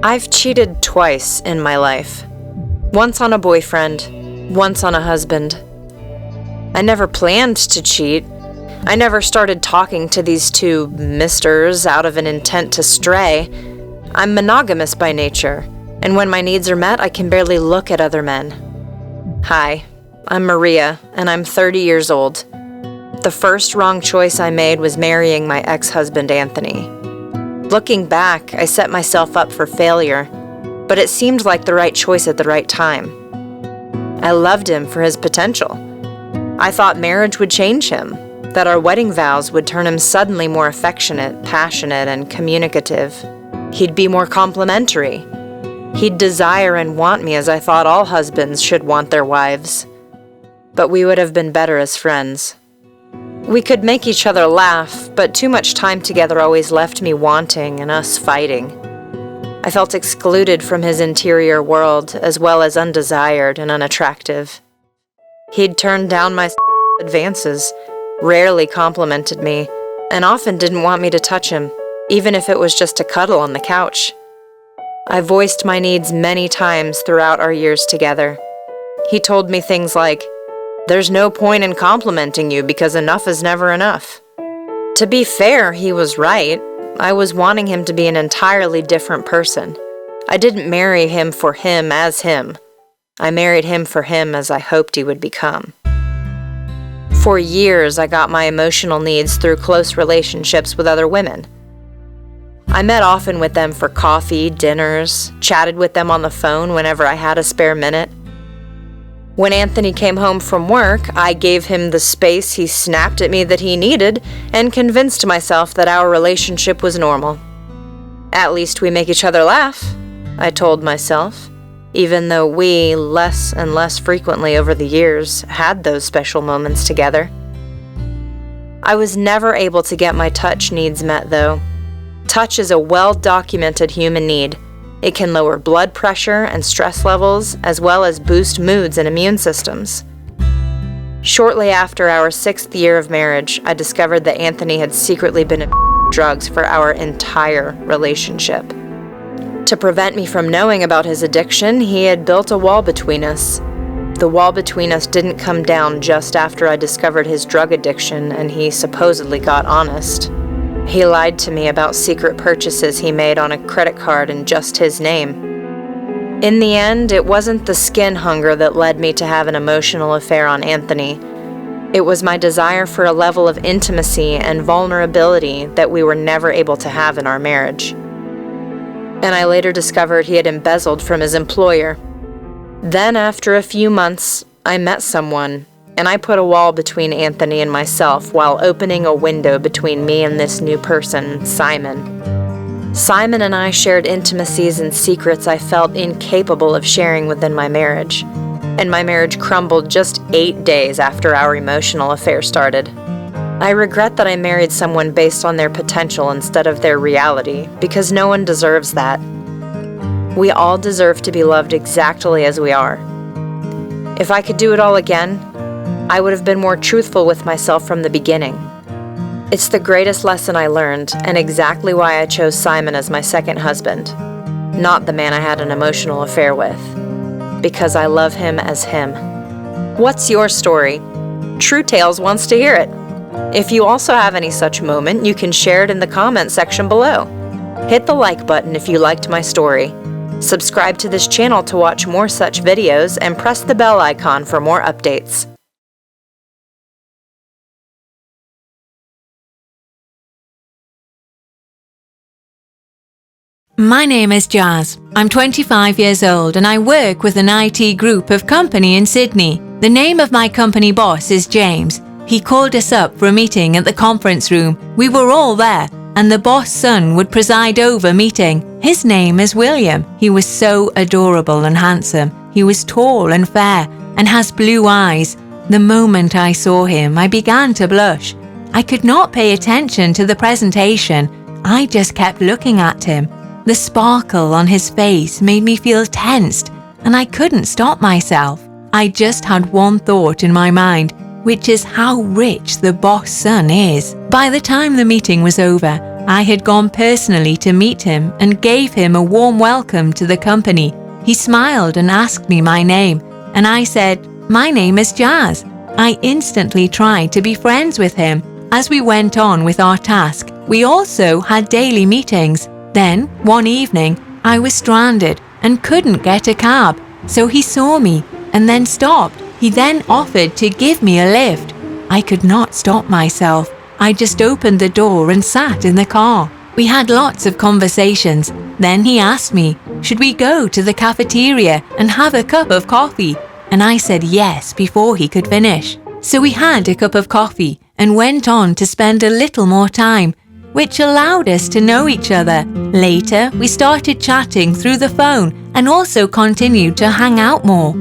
I've cheated twice in my life. Once on a boyfriend, once on a husband. I never planned to cheat. I never started talking to these two misters out of an intent to stray. I'm monogamous by nature, and when my needs are met, I can barely look at other men. Hi, I'm Maria, and I'm 30 years old. The first wrong choice I made was marrying my ex-husband, Anthony. Looking back, I set myself up for failure, but it seemed like the right choice at the right time. I loved him for his potential. I thought marriage would change him, that our wedding vows would turn him suddenly more affectionate, passionate, and communicative. He'd be more complimentary. He'd desire and want me as I thought all husbands should want their wives. But we would have been better as friends. We could make each other laugh, but too much time together always left me wanting and us fighting. I felt excluded from his interior world, as well as undesired and unattractive. He'd turned down my advances, rarely complimented me, and often didn't want me to touch him, even if it was just to cuddle on the couch. I voiced my needs many times throughout our years together. He told me things like, "There's no point in complimenting you because enough is never enough." To be fair, he was right. I was wanting him to be an entirely different person. I didn't marry him for him as him. I married him for him as I hoped he would become. For years, I got my emotional needs through close relationships with other women. I met often with them for coffee, dinners, chatted with them on the phone whenever I had a spare minute. When Anthony came home from work, I gave him the space he snapped at me that he needed and convinced myself that our relationship was normal. At least we make each other laugh, I told myself, even though we, less and less frequently over the years, had those special moments together. I was never able to get my touch needs met, though. Touch is a well-documented human need. It can lower blood pressure and stress levels, as well as boost moods and immune systems. Shortly after our 6th year of marriage, I discovered that Anthony had secretly been on drugs for our entire relationship. To prevent me from knowing about his addiction, he had built a wall between us. The wall between us didn't come down just after I discovered his drug addiction and he supposedly got honest. He lied to me about secret purchases he made on a credit card in just his name. In the end, it wasn't the skin hunger that led me to have an emotional affair on Anthony. It was my desire for a level of intimacy and vulnerability that we were never able to have in our marriage. And I later discovered he had embezzled from his employer. Then, after a few months, I met someone, and I put a wall between Anthony and myself while opening a window between me and this new person, Simon. Simon and I shared intimacies and secrets I felt incapable of sharing within my marriage, and my marriage crumbled just 8 days after our emotional affair started. I regret that I married someone based on their potential instead of their reality, because no one deserves that. We all deserve to be loved exactly as we are. If I could do it all again, I would have been more truthful with myself from the beginning. It's the greatest lesson I learned, and exactly why I chose Simon as my second husband, not the man I had an emotional affair with, because I love him as him. What's your story? True Tales wants to hear it. If you also have any such moment, you can share it in the comment section below. Hit the like button if you liked my story. Subscribe to this channel to watch more such videos, and press the bell icon for more updates. My name is Jazz. I'm 25 years old and I work with an IT group of company in Sydney. The name of my company boss is James. He called us up for a meeting at the conference room. We were all there and the boss' son would preside over meeting. His name is William. He was so adorable and handsome. He was tall and fair and has blue eyes. The moment I saw him, I began to blush. I could not pay attention to the presentation. I just kept looking at him. The sparkle on his face made me feel tensed, and I couldn't stop myself. I just had one thought in my mind, which is how rich the boss' son is. By the time the meeting was over, I had gone personally to meet him and gave him a warm welcome to the company. He smiled and asked me my name, and I said, "My name is Jazz." I instantly tried to be friends with him. As we went on with our task, we also had daily meetings. Then, one evening, I was stranded and couldn't get a cab, so he saw me and then stopped. He then offered to give me a lift. I could not stop myself. I just opened the door and sat in the car. We had lots of conversations. Then he asked me, should we go to the cafeteria and have a cup of coffee? And I said yes before he could finish. So we had a cup of coffee and went on to spend a little more time, which allowed us to know each other. Later, we started chatting through the phone and also continued to hang out more.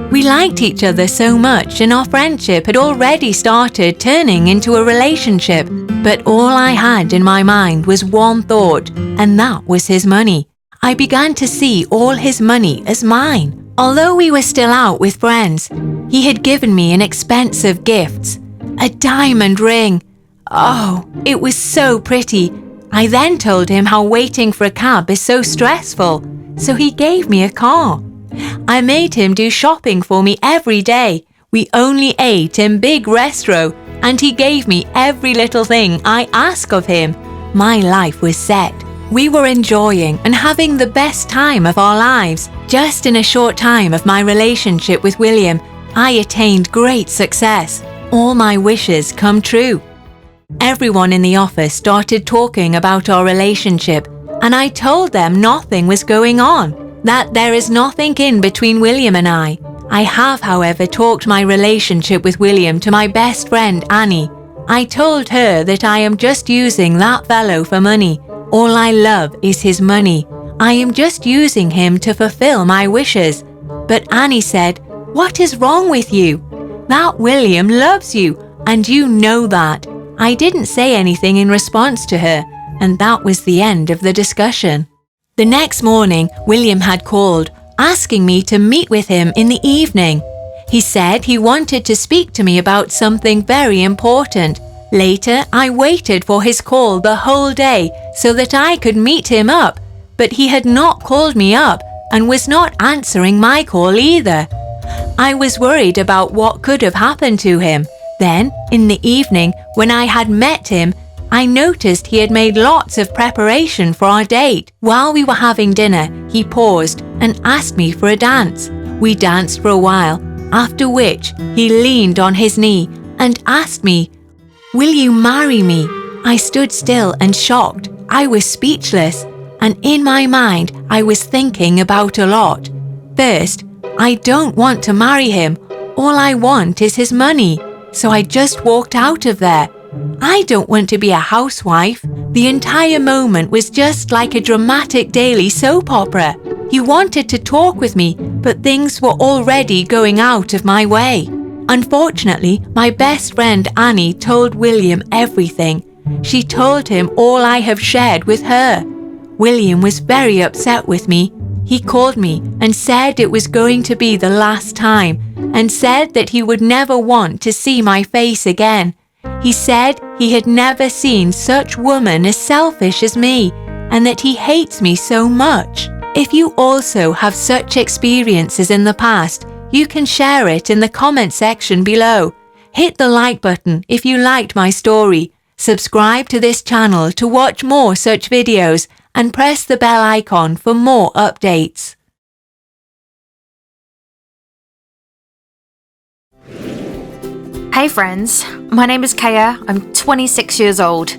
We liked each other so much and our friendship had already started turning into a relationship. But all I had in my mind was one thought, and that was his money. I began to see all his money as mine. Although we were still out with friends, he had given me an expensive gift, a diamond ring. Oh, it was so pretty. I then told him how waiting for a cab is so stressful, so he gave me a car. I made him do shopping for me every day. We only ate in big restaurants, and he gave me every little thing I asked of him. My life was set. We were enjoying and having the best time of our lives. Just in a short time of my relationship with William, I attained great success. All my wishes come true. Everyone in the office started talking about our relationship, and I told them nothing was going on, that there is nothing in between William and I. I have, however, talked my relationship with William to my best friend Annie. I told her that I am just using that fellow for money. All I love is his money. I am just using him to fulfill my wishes. But Annie said, "What is wrong with you? That William loves you, and you know that." I didn't say anything in response to her, and that was the end of the discussion. The next morning, William had called, asking me to meet with him in the evening. He said he wanted to speak to me about something very important. Later, I waited for his call the whole day so that I could meet him up, but he had not called me up and was not answering my call either. I was worried about what could have happened to him. Then, in the evening, when I had met him, I noticed he had made lots of preparation for our date. While we were having dinner, he paused and asked me for a dance. We danced for a while, after which he leaned on his knee and asked me, "Will you marry me?" I stood still and shocked. I was speechless, and in my mind, I was thinking about a lot. First, I don't want to marry him. All I want is his money. So I just walked out of there. I don't want to be a housewife. The entire moment was just like a dramatic daily soap opera. He wanted to talk with me, but things were already going out of my way. Unfortunately, my best friend Annie told William everything. She told him all I have shared with her. William was very upset with me. He called me and said it was going to be the last time, and said that he would never want to see my face again. He said he had never seen such woman as selfish as me, and that he hates me so much. If you also have such experiences in the past, you can share it in the comment section below. Hit the like button if you liked my story. Subscribe to this channel to watch more such videos, and press the bell icon for more updates. Hey friends, my name is Kaya, I'm 26 years old,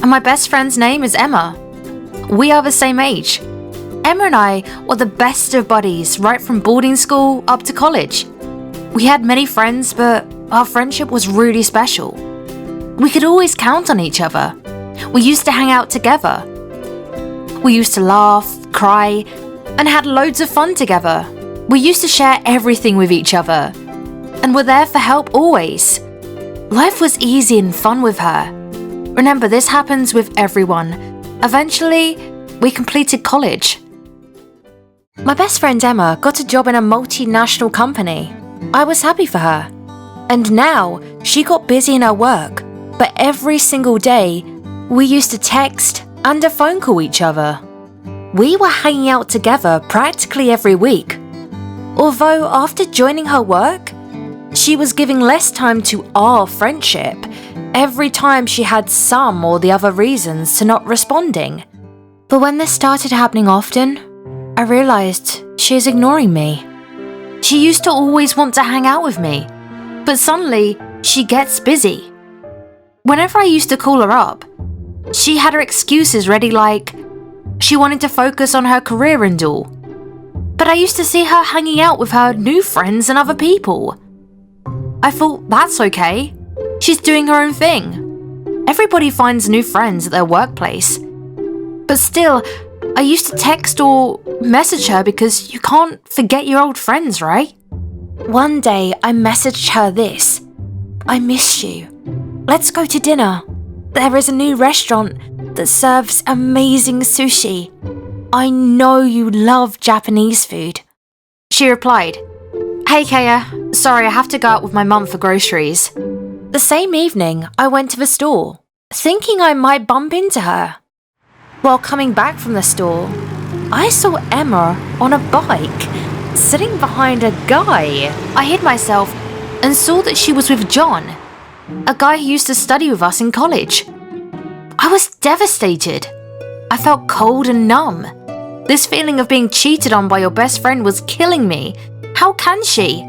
and my best friend's name is Emma. We are the same age. Emma and I were the best of buddies right from boarding school up to college. We had many friends, but our friendship was really special. We could always count on each other. We used to hang out together. We used to laugh, cry, and had loads of fun together. We used to share everything with each other, and were there for help always. Life was easy and fun with her. Remember, this happens with everyone. Eventually, we completed college. My best friend Emma got a job in a multinational company. I was happy for her. And now, she got busy in her work, but every single day, we used to text, and a phone call each other. We were hanging out together practically every week. Although after joining her work, she was giving less time to our friendship every time she had some or the other reasons to not responding. But when this started happening often, I realized she is ignoring me. She used to always want to hang out with me, but suddenly she gets busy. Whenever I used to call her up, she had her excuses ready, like she wanted to focus on her career and all. But I used to see her hanging out with her new friends and other people. I thought, that's okay. She's doing her own thing. Everybody finds new friends at their workplace. But still, I used to text or message her because you can't forget your old friends, right? One day, I messaged her this. I miss you. Let's go to dinner. There is a new restaurant that serves amazing sushi. I know you love Japanese food. She replied, Hey Kaya, sorry I have to go out with my mum for groceries. The same evening, I went to the store, thinking I might bump into her. While coming back from the store, I saw Emma on a bike, sitting behind a guy. I hid myself and saw that she was with John, a guy who used to study with us in college. I was devastated. I felt cold and numb. This feeling of being cheated on by your best friend was killing me. How can she?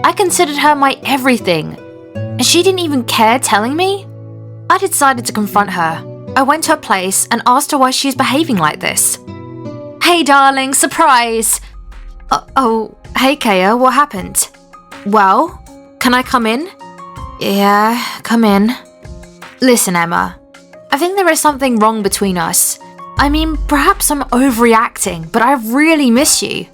I considered her my everything, and she didn't even care telling me? I decided to confront her. I went to her place and asked her why she's behaving like this. Hey darling, surprise! Hey Kaya, what happened? Well, can I come in? Yeah, come in. Listen, Emma, I think there is something wrong between us. I mean, perhaps I'm overreacting, but I really miss you.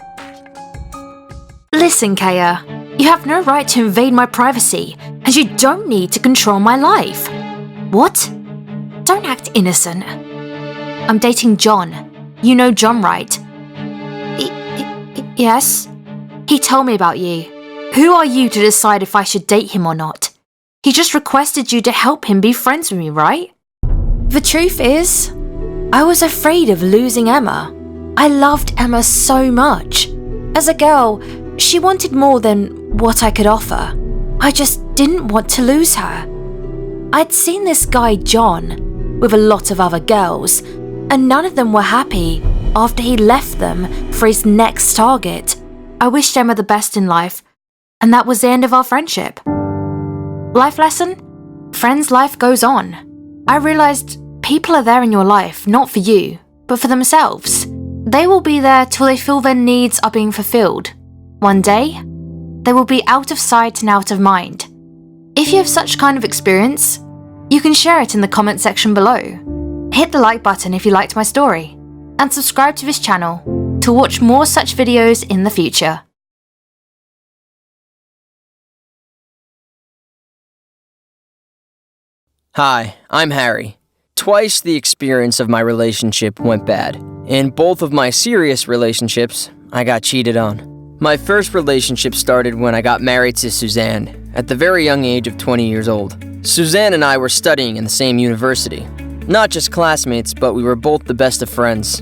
Listen, Kaya, you have no right to invade my privacy, and you don't need to control my life. What? Don't act innocent. I'm dating John. You know John, right? Yes? He told me about you. Who are you to decide if I should date him or not? He just requested you to help him be friends with me, right? The truth is, I was afraid of losing Emma. I loved Emma so much. As a girl, she wanted more than what I could offer. I just didn't want to lose her. I'd seen this guy, John, with a lot of other girls, and none of them were happy after he left them for his next target. I wished Emma the best in life, and that was the end of our friendship. Life lesson? Friends' life goes on. I realized people are there in your life, not for you, but for themselves. They will be there till they feel their needs are being fulfilled. One day, they will be out of sight and out of mind. If you have such kind of experience, you can share it in the comment section below. Hit the like button if you liked my story, and subscribe to this channel to watch more such videos in the future. Hi, I'm Harry. Twice the experience of my relationship went bad. In both of my serious relationships, I got cheated on. My first relationship started when I got married to Suzanne at the very young age of 20 years old. Suzanne and I were studying in the same university. Not just classmates, but we were both the best of friends.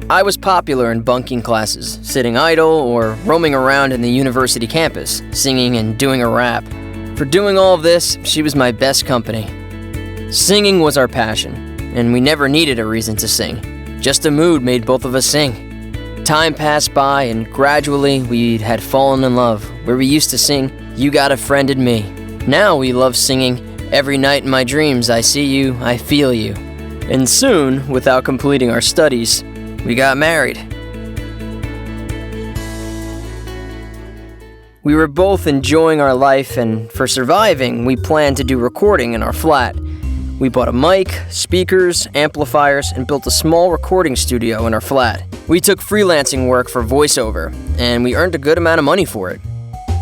I was popular in bunking classes, sitting idle or roaming around in the university campus, singing and doing a rap. For doing all of this, she was my best company. Singing was our passion, and we never needed a reason to sing. Just a mood made both of us sing. Time passed by, and gradually we had fallen in love, where we used to sing, "You Got a Friend in Me." Now we love singing, "Every night in my dreams I see you, I feel you." And soon, without completing our studies, we got married. We were both enjoying our life, and for surviving, we planned to do recording in our flat. We bought a mic, speakers, amplifiers, and built a small recording studio in our flat. We took freelancing work for voiceover, and we earned a good amount of money for it.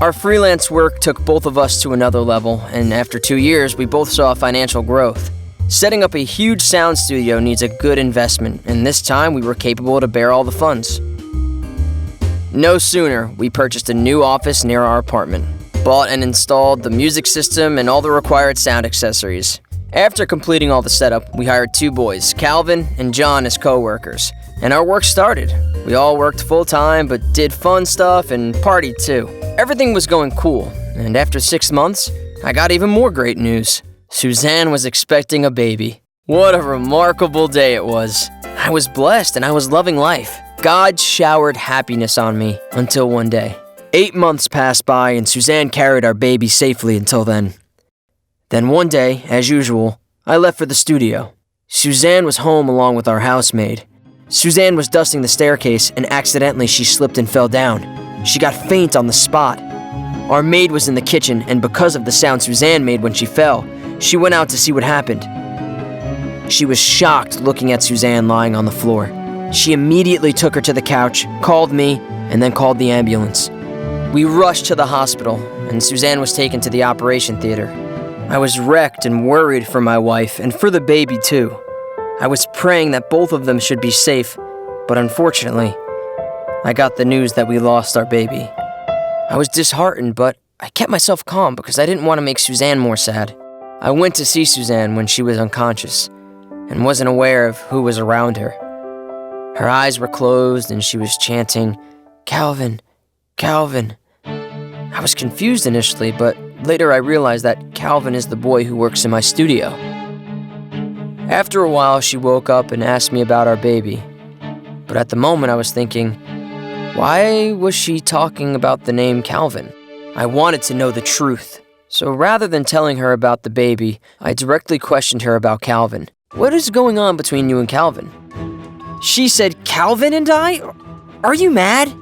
Our freelance work took both of us to another level, and after 2 years, we both saw financial growth. Setting up a huge sound studio needs a good investment, and this time we were capable to bear all the funds. No sooner, we purchased a new office near our apartment, bought and installed the music system and all the required sound accessories. After completing all the setup, we hired 2 boys, Calvin and John, as co-workers. And our work started. We all worked full-time, but did fun stuff and partied too. Everything was going cool, and after 6 months, I got even more great news. Suzanne was expecting a baby. What a remarkable day it was. I was blessed and I was loving life. God showered happiness on me until one day. 8 months passed by and Suzanne carried our baby safely until then. Then one day, as usual, I left for the studio. Suzanne was home along with our housemaid. Suzanne was dusting the staircase and accidentally she slipped and fell down. She got faint on the spot. Our maid was in the kitchen and because of the sound Suzanne made when she fell, she went out to see what happened. She was shocked looking at Suzanne lying on the floor. She immediately took her to the couch, called me, and then called the ambulance. We rushed to the hospital and Suzanne was taken to the operation theater. I was wrecked and worried for my wife and for the baby too. I was praying that both of them should be safe, but unfortunately, I got the news that we lost our baby. I was disheartened, but I kept myself calm because I didn't want to make Suzanne more sad. I went to see Suzanne when she was unconscious and wasn't aware of who was around her. Her eyes were closed and she was chanting, "Calvin, Calvin." I was confused initially, but later I realized that Calvin is the boy who works in my studio. After a while, she woke up and asked me about our baby. But at the moment, I was thinking, why was she talking about the name Calvin? I wanted to know the truth. So rather than telling her about the baby, I directly questioned her about Calvin. What is going on between you and Calvin? She said, "Calvin and I? Are you mad?"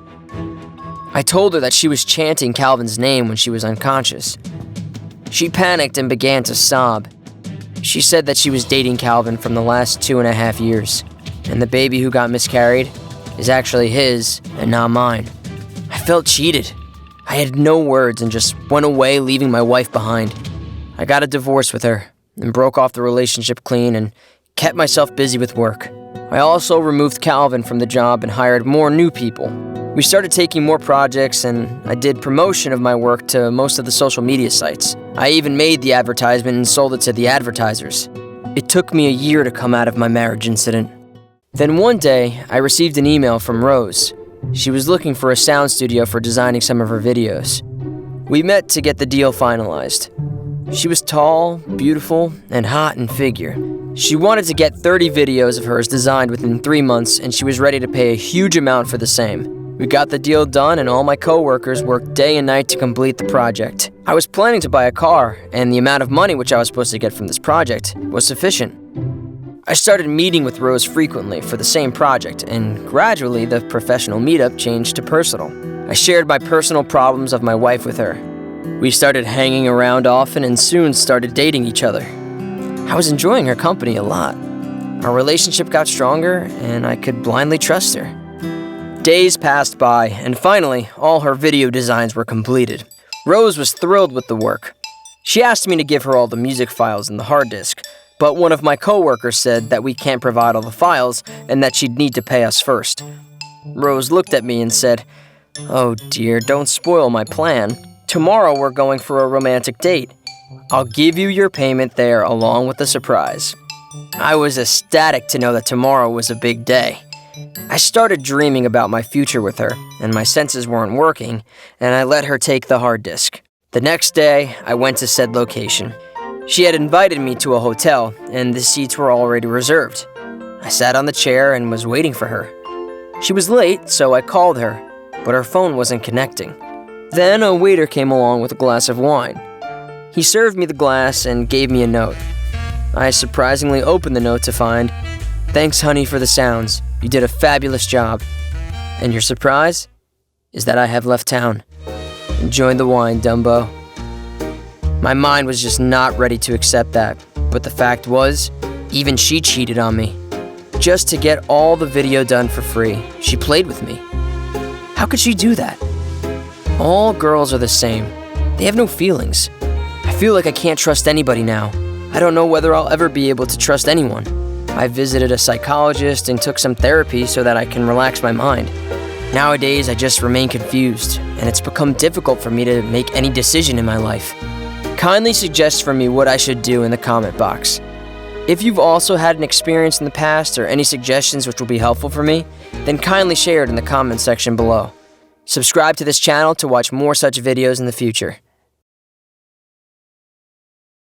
I told her that she was chanting Calvin's name when she was unconscious. She panicked and began to sob. She said that she was dating Calvin from the last 2.5 years, and the baby who got miscarried is actually his and not mine. I felt cheated. I had no words and just went away, leaving my wife behind. I got a divorce with her and broke off the relationship clean and kept myself busy with work. I also removed Calvin from the job and hired more new people. We started taking more projects and I did promotion of my work to most of the social media sites. I even made the advertisement and sold it to the advertisers. It took me a year to come out of my marriage incident. Then one day, I received an email from Rose. She was looking for a sound studio for designing some of her videos. We met to get the deal finalized. She was tall, beautiful, and hot in figure. She wanted to get 30 videos of hers designed within 3 months and she was ready to pay a huge amount for the same. We got the deal done and all my co-workers worked day and night to complete the project. I was planning to buy a car, and the amount of money which I was supposed to get from this project was sufficient. I started meeting with Rose frequently for the same project, and gradually the professional meetup changed to personal. I shared my personal problems of my wife with her. We started hanging around often and soon started dating each other. I was enjoying her company a lot. Our relationship got stronger, and I could blindly trust her. Days passed by, and finally, all her video designs were completed. Rose was thrilled with the work. She asked me to give her all the music files and the hard disk, but one of my co-workers said that we can't provide all the files and that she'd need to pay us first. Rose looked at me and said, "Oh dear, don't spoil my plan. Tomorrow we're going for a romantic date. I'll give you your payment there along with the surprise." I was ecstatic to know that tomorrow was a big day. I started dreaming about my future with her, and my senses weren't working, and I let her take the hard disk. The next day, I went to said location. She had invited me to a hotel, and the seats were already reserved. I sat on the chair and was waiting for her. She was late, so I called her, but her phone wasn't connecting. Then a waiter came along with a glass of wine. He served me the glass and gave me a note. I surprisingly opened the note to find, "Thanks, honey, for the sounds. You did a fabulous job. And your surprise is that I have left town. Enjoy the wine, Dumbo." My mind was just not ready to accept that, but the fact was, even she cheated on me. Just to get all the video done for free, she played with me. How could she do that? All girls are the same. They have no feelings. I feel like I can't trust anybody now. I don't know whether I'll ever be able to trust anyone. I visited a psychologist and took some therapy so that I can relax my mind. Nowadays, I just remain confused, and it's become difficult for me to make any decision in my life. Kindly suggest for me what I should do in the comment box. If you've also had an experience in the past or any suggestions which will be helpful for me, then kindly share it in the comment section below. Subscribe to this channel to watch more such videos in the future.